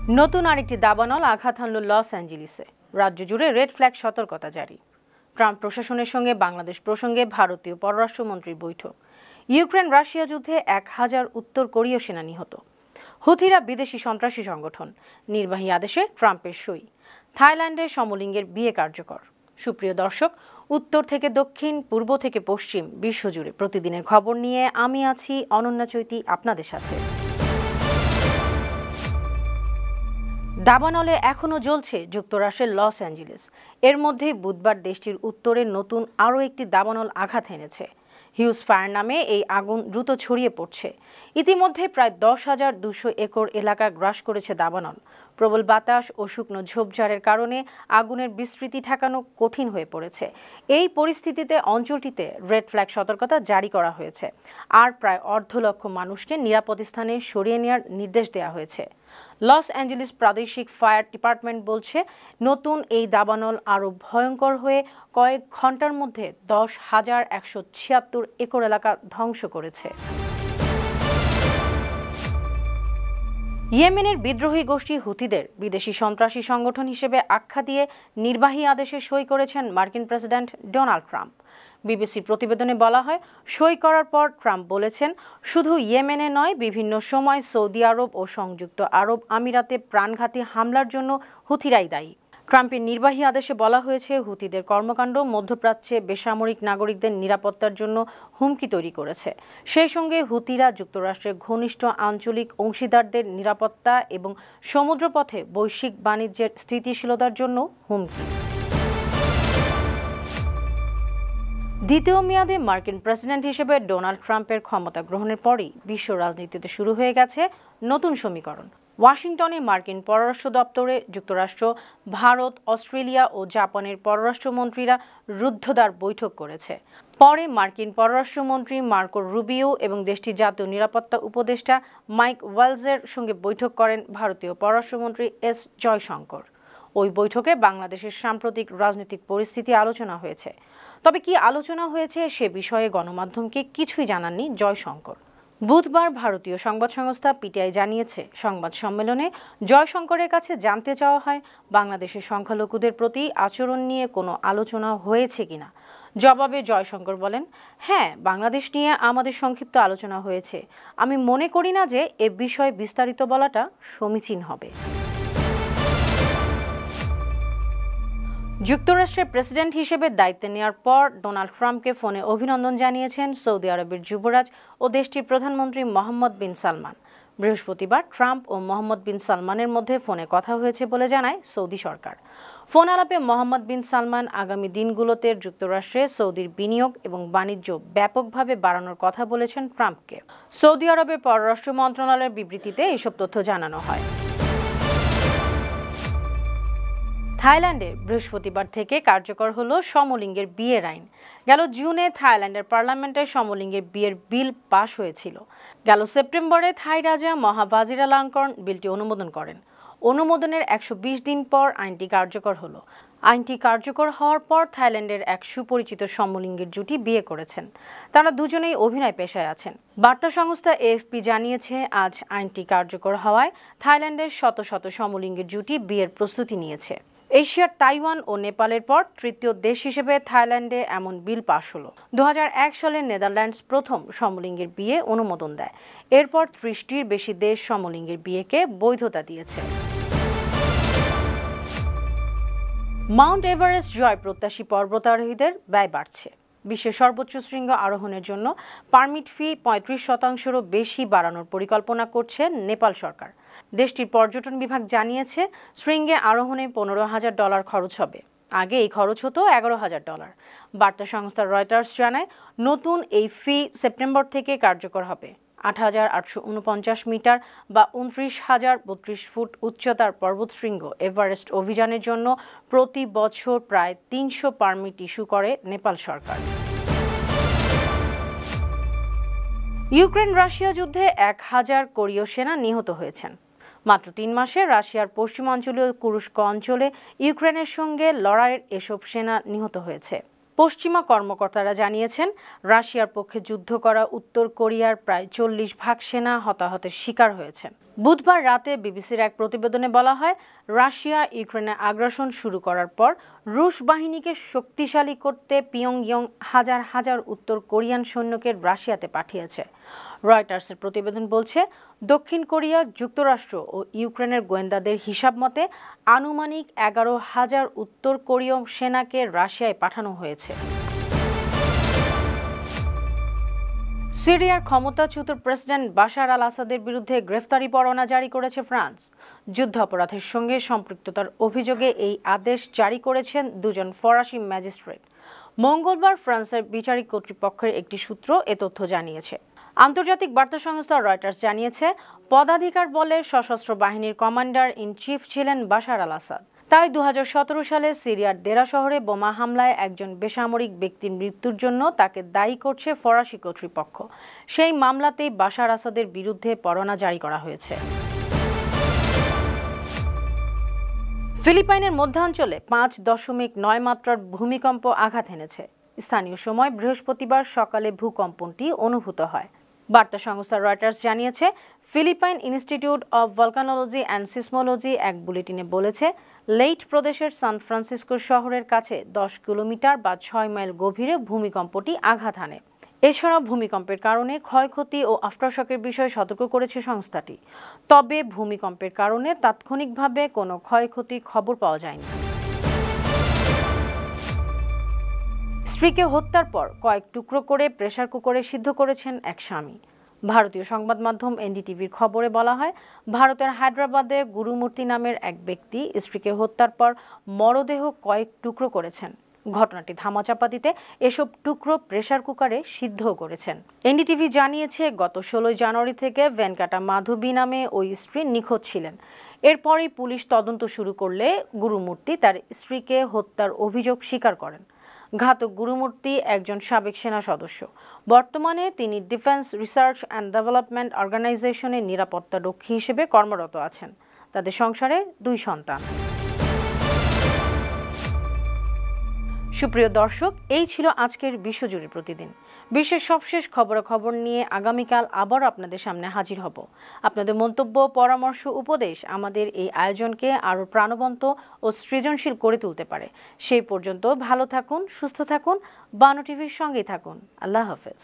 নতুন আরেকটি দাবানল আঘাত হানল লস অ্যাঞ্জেলিসে। রাজ্য জুড়ে রেড ফ্ল্যাগ সতর্কতা জারি। ট্রাম্প প্রশাসনের সঙ্গে বাংলাদেশ প্রসঙ্গে ভারতীয় পররাষ্ট্রমন্ত্রীর বৈঠক। ইউক্রেন রাশিয়া যুদ্ধে 1000 উত্তর কোরীয় সেনা নিহত। হুথিরা বিদেশি সন্ত্রাসী সংগঠন, নির্বাহী আদেশে ট্রাম্পের সই। থাইল্যান্ডে সমলিঙ্গের বিয়ে কার্যকর। সুপ্রিয় দর্শক, উত্তর থেকে দক্ষিণ, পূর্ব থেকে পশ্চিম, বিশ্বজুড়ে প্রতিদিনের খবর নিয়ে আমি আছি অনন্যা চৈতি আপনাদের সাথে। দাবানলে এখনও জ্বলছে যুক্তরাষ্ট্রের লস অ্যাঞ্জেলিস। এর মধ্যেই বুধবার দেশটির উত্তরে নতুন আরও একটি দাবানল আঘাত এনেছে। হিউজ ফায়ার নামে এই আগুন দ্রুত ছড়িয়ে পড়ছে। ইতিমধ্যে প্রায় 10,200 একর এলাকা গ্রাস করেছে দাবানল। প্রবল বাতাস ও শুকনো ঝোপঝাড়ের কারণে আগুনের বিস্তৃতি ঠেকানো কঠিন হয়ে পড়েছে। এই পরিস্থিতিতে অঞ্চলটিতে রেড ফ্ল্যাগ সতর্কতা জারি করা হয়েছে, আর প্রায় 1,200,000 মানুষকে নিরাপদ স্থানে সরিয়ে নেওয়ার নির্দেশ দেওয়া হয়েছে। লস অ্যাঞ্জেলিস প্রাদেশিক ফায়ার ডিপার্টমেন্ট বলছে, নতুন এই দাবানল আরও ভয়ঙ্কর হয়ে কয়েক ঘন্টার মধ্যে 10,176 একর এলাকা ধ্বংস করেছে। ইয়েমেনের বিদ্রোহী গোষ্ঠী হুথিদের বিদেশি সন্ত্রাসী সংগঠন হিসেবে আখ্যা দিয়ে নির্বাহী আদেশে সই করেছেন মার্কিন প্রেসিডেন্ট ডোনাল্ড ট্রাম্প। বিবিসির প্রতিবেদনে বলা হয়, সই করার পর ট্রাম্প বলেছেন, শুধু ইয়েমেনে নয়, বিভিন্ন সময় সৌদি আরব ও সংযুক্ত আরব আমিরাতে প্রাণঘাতী হামলার জন্য হুথিরাই দায়ী। ট্রাম্পের নির্বাহী আদেশে বলা হয়েছে, হুথিদের কর্মকাণ্ড মধ্যপ্রাচ্যে বেসামরিক নাগরিকদের নিরাপত্তার জন্য হুমকি তৈরি করেছে। সেই সঙ্গে হুথিরা যুক্তরাষ্ট্রের ঘনিষ্ঠ আঞ্চলিক অংশীদারদের নিরাপত্তা এবং সমুদ্রপথে বৈশ্বিক বাণিজ্যের স্থিতিশীলতার জন্য হুমকি। দ্বিতীয় মেয়াদে মার্কিন প্রেসিডেন্ট হিসেবে ডোনাল্ড ট্রাম্পের ক্ষমতা গ্রহণের পরই বিশ্ব রাজনীতিতে শুরু হয়ে গেছে নতুন সমীকরণ। ওয়াশিংটনে মার্কিন পররাষ্ট্র দপ্তরে যুক্তরাষ্ট্র, ভারত, অস্ট্রেলিয়া ও জাপানের পররাষ্ট্রমন্ত্রীরা রুদ্ধদ্বার বৈঠক করেছে। পরে মার্কিন পররাষ্ট্রমন্ত্রী মার্কো রুবিও এবং দেশটির জাতীয় নিরাপত্তা উপদেষ্টা মাইক ওয়ালজের সঙ্গে বৈঠক করেন ভারতীয় পররাষ্ট্রমন্ত্রী এস জয়শঙ্কর। ওই বৈঠকে বাংলাদেশের সাম্প্রতিক রাজনৈতিক পরিস্থিতি আলোচনা হয়েছে। তবে কি আলোচনা হয়েছে সে বিষয়ে গণমাধ্যমকে কিছুই জানাননি জয়শঙ্কর। বুধবার ভারতীয় সংবাদ সংস্থা পিটিআই জানিয়েছে, সংবাদ সম্মেলনে জয়শঙ্করের কাছে জানতে চাওয়া হয় বাংলাদেশের সংখ্যালঘুদের প্রতি আচরণ নিয়ে কোনো আলোচনা হয়েছে কিনা। জবাবে জয়শঙ্কর বলেন, হ্যাঁ, বাংলাদেশ নিয়ে আমাদের সংক্ষিপ্ত আলোচনা হয়েছে। আমি মনে করি না যে এ বিষয়ে বিস্তারিত বলাটা সমীচীন হবে। যুক্তরাষ্ট্রের প্রেসিডেন্ট হিসেবে দায়িত্ব নেওয়ার পর ডোনাল্ড ট্রাম্পকে ফোনে অভিনন্দন জানিয়েছেন সৌদি আরবের যুবরাজ ও দেশটির প্রধানমন্ত্রী মোহাম্মদ বিন সালমান। বৃহস্পতিবার ট্রাম্প ও মোহাম্মদ বিন সালমানের মধ্যে ফোনে কথা হয়েছে বলে জানায় সৌদি সরকার। ফোন আলাপে মোহাম্মদ বিন সালমান আগামী দিনগুলোতে যুক্তরাষ্ট্রে সৌদির বিনিয়োগ এবং বাণিজ্য ব্যাপকভাবে বাড়ানোর কথা বলেছেন ট্রাম্পকে। সৌদি আরবের পররাষ্ট্র মন্ত্রণালয়ের বিবৃতিতে এসব তথ্য জানানো হয়। থাইল্যান্ডে বৃহস্পতিবার থেকে কার্যকর হলো সমলিঙ্গের বিয়ের আইন। গেল জুনে থাইল্যান্ডের পার্লামেন্টে সমলিঙ্গের বিয়ের বিল পাশ হয়েছিল। গেল সেপ্টেম্বরে থাই রাজা মহা ভাজিরালঙ্করন বিলটি অনুমোদন করেন। অনুমোদনের 120 দিন পর আইনটি কার্যকর হলো। আইনটি কার্যকর হওয়ার পর থাইল্যান্ডের এক সুপরিচিত সমলিঙ্গের জুটি বিয়ে করেছেন। তারা দুজনেই অভিনয় পেশায় আছেন। বার্তা সংস্থা এএফপি জানিয়েছে, আজ আইনটি কার্যকর হওয়ায় থাইল্যান্ডের শত শত সমলিঙ্গের জুটি বিয়ের প্রস্তুতি নিয়েছে। এশিয়ার তাইওয়ান ও নেপালের পর তৃতীয় দেশ হিসেবে থাইল্যান্ডে এমন বিল পাশ হলো। 2001 সালে নেদারল্যান্ডস প্রথম সমলিঙ্গের বিয়ে অনুমোদন দেয়। এরপর 30টির বেশি দেশ সমলিঙ্গের বিয়েকে বৈধতা দিয়েছে। মাউন্ট এভারেস্ট জয় প্রত্যাশী পর্বতারোহীদের ব্যয় বাড়ছে। বিশ্বের সর্বোচ্চ শৃঙ্গ আরোহণের জন্য পারমিট ফি 35%-রও বেশি বাড়ানোর পরিকল্পনা করছে নেপাল সরকার। দেশটির পর্যটন বিভাগ জানিয়েছে, শৃঙ্গে আরোহণে $15,000 খরচ হবে। আগে এই খরচ হতো $11,000। বার্তা সংস্থা রয়টার্স জানায়, নতুন এই ফি সেপ্টেম্বর থেকে কার্যকর হবে। 8,849 মিটার বা 29,032 ফুট উচ্চতার পর্বতশৃঙ্গ এভারেস্ট অভিযানের জন্য প্রতি বছর প্রায় 300 পারমিট ইস্যু করে নেপাল সরকার। ইউক্রেন রাশিয়া যুদ্ধে 1000 কোরীয় সেনা নিহত হয়েছেন। মাত্র 3 মাসে রাশিয়ার পশ্চিমাঞ্চলীয় কুরস্ক অঞ্চলে ইউক্রেনের সঙ্গে লড়াইয়ের এসব সেনা নিহত হয়েছে। পশ্চিমা কর্মকর্তারা জানিয়েছেন, রাশিয়ার পক্ষে যুদ্ধ করা উত্তর কোরিয়ার প্রায় 40 ভাগ সেনা হতাহতের শিকার হয়েছেন। বুধবার রাতে বিবিসির এক প্রতিবেদনে বলা হয়, রাশিয়া ইউক্রেনে আগ্রাসন শুরু করার পর রুশ বাহিনীকে শক্তিশালী করতে পিয়ংইয়ং হাজার হাজার উত্তর কোরিয়ান সৈন্যকে রাশিয়াতে পাঠিয়েছে। রয়টার্সের প্রতিবেদন বলছে, দক্ষিণ কোরিয়া, যুক্তরাষ্ট্র ও ইউক্রেনের গোয়েন্দাদের হিসাব মতে আনুমানিক 11,000 উত্তর কোরীয় সেনাকে রাশিয়ায় পাঠানো হয়েছে। সিরিয়ার ক্ষমতাচ্যুত প্রেসিডেন্ট বাশার আল আসাদের বিরুদ্ধে গ্রেফতারি পরোয়ানা জারি করেছে ফ্রান্স। যুদ্ধাপরাধের সঙ্গে সম্পৃক্ততার অভিযোগে এই আদেশ জারি করেছেন দুজন ফরাসি ম্যাজিস্ট্রেট। মঙ্গলবার ফ্রান্সের বিচারিক কর্তৃপক্ষের একটি সূত্র এ তথ্য জানিয়েছে। আন্তর্জাতিক বার্তা সংস্থা রয়টার্স জানিয়েছে, পদাধিকার বলে সশস্ত্র বাহিনীর কমান্ডার ইন চিফ ছিলেন বাশার আল আসাদ। তাই 2017 সালে সিরিয়ার দেরা শহরে বোমা হামলায় একজন বেসামরিক ব্যক্তির মৃত্যুর জন্য তাকে দায়ী করছে ফরাসি কর্তৃপক্ষ। সেই মামলাতেই বাশার আসাদের বিরুদ্ধে পরোয়ানা জারি করা হয়েছে। ফিলিপাইনের মধ্যাঞ্চলে 5.9 মাত্রার ভূমিকম্প আঘাত এনেছে। স্থানীয় সময় বৃহস্পতিবার সকালে ভূকম্পনটি অনুভূত হয়। বার্তা সংস্থা রয়টার্স জানিয়েছে, Philippine institute of volcanology and seismology এক বুলেটিনে বলেছে, লেইট প্রদেশের সান ফ্রান্সিসকো শহরের কাছে 10 কিলোমিটার বা 6 মাইল গভীরে ভূমিকম্পটি আঘাত হানে। এছাড়াও ভূমিকম্পের কারণে ক্ষয়ক্ষতি ও আফটারশকের বিষয়ে সতর্ক করেছে সংস্থাটি। তবে ভূমিকম্পের কারণে তাৎক্ষণিকভাবে কোনো ক্ষয়ক্ষতির খবর পাওয়া যায়নি। স্ত্রীকে হত্যার পর কয়েক টুকরো করে প্রেসার কুকারে সিদ্ধ করেছেন এক স্বামী। ভারতীয় সংবাদ মাধ্যম এনডিটিভির খবরে বলা হয়, ভারতের হায়দ্রাবাদে গুরুমূর্তি নামের এক ব্যক্তি স্ত্রীকে হত্যার পর মরদেহ কয়েক টুকরো করেছেন। ঘটনাটি ধামাচাপা দিতে এসব টুকরো প্রেসার কুকারে সিদ্ধও করেছেন। এনডিটিভি জানিয়েছে, গত 16 জানুয়ারি থেকে ভেনকাটা মাধবী নামে ওই স্ত্রী নিখোঁজ ছিলেন। এরপরই পুলিশ তদন্ত শুরু করলে গুরুমূর্তি তার স্ত্রীকে হত্যার অভিযোগ স্বীকার করেন। ঘাতক গুরুমূর্তি একজন সাবেক সেনা সদস্য। বর্তমানে তিনি ডিফেন্স রিসার্চ অ্যান্ড ডেভেলপমেন্ট অর্গানাইজেশনের নিরাপত্তা রক্ষী হিসেবে কর্মরত আছেন। তাদের সংসারে 2 সন্তান। সুপ্রিয় দর্শক, এই ছিল আজকের বিশ্বজুড়ে প্রতিদিন। বিশ্বের সবশেষ খবরাখবর নিয়ে আগামীকাল আবার আপনাদের সামনে হাজির হব। আপনাদের মন্তব্য, পরামর্শ, উপদেশ আমাদের এই আয়োজনকে আরও প্রাণবন্ত ও সৃজনশীল করে তুলতে পারে। সেই পর্যন্ত ভালো থাকুন, সুস্থ থাকুন, বানো টিভির সঙ্গেই থাকুন। আল্লাহ হাফেজ।